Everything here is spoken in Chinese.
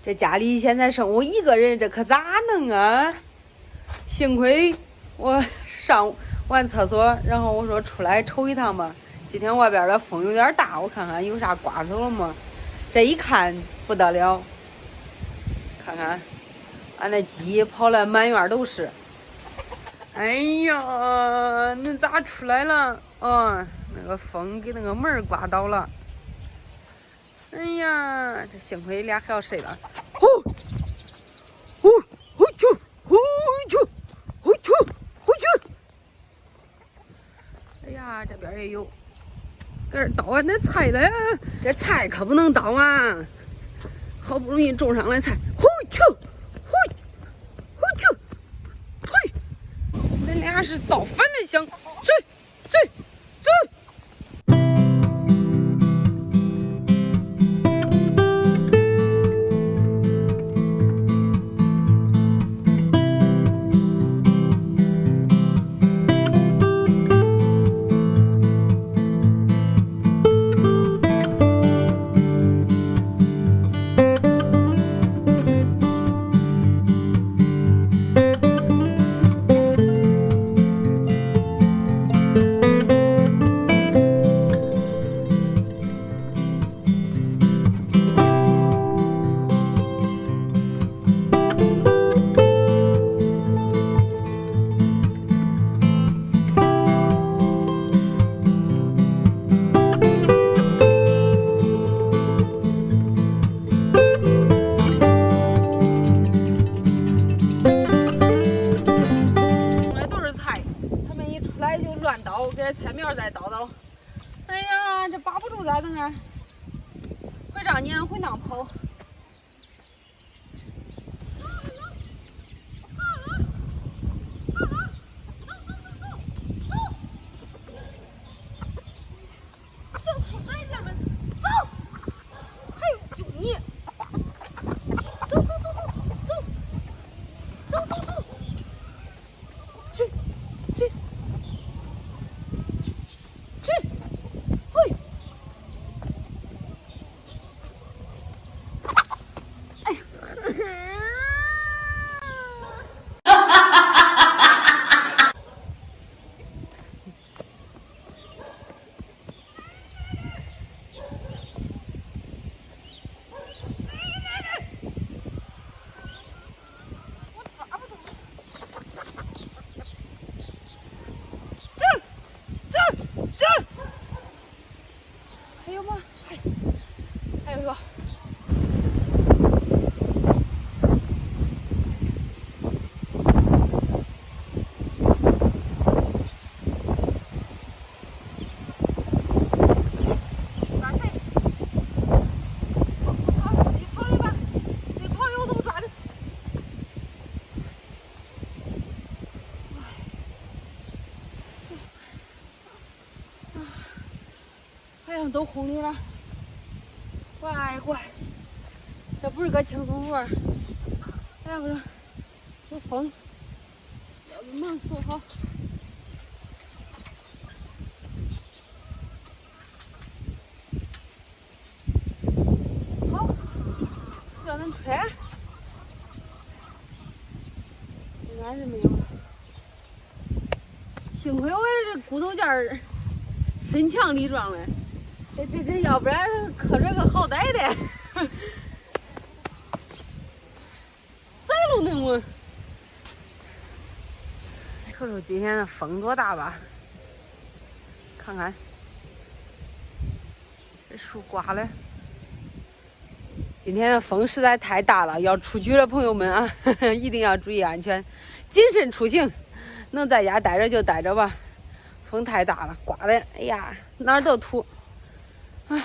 这家里现在剩我一个人，这可咋弄啊？幸亏我上完厕所，然后我说出来瞅一趟吧。今天外边的风有点大，我看看有啥刮走了吗？这一看不得了，看看俺那鸡跑了满院都是。哎呀，恁咋出来了？哦，那个风给那个门刮倒了。哎呀，这幸亏俩还要睡了。呼呼呼去呼去呼去呼去！哎呀，这边也有。搁这倒俺的菜了，这菜可不能倒啊！好不容易种上来菜，呼去呼呼去，嘿！恁俩是造反了想，追追追！给这菜苗再倒倒，哎呀，这把不住咋弄啊？会让撵，会那跑。还有一个，自己跑了一把，自己跑了我怎么抓的？哎呀，都轰你了。乖乖，这不是个轻松活儿。哎呀，不是，有风，要给门锁好。好，叫恁吹。这哪是没有？幸亏我这骨头件儿身强力壮嘞。这要不然磕着个好歹的，咋都能我。瞅瞅今天的风多大吧，看看这树刮了。今天的风实在太大了，要出去的朋友们啊，一定要注意安全，谨慎出行。能在家待着就待着吧，风太大了，刮的，哎呀，哪儿都土。唉。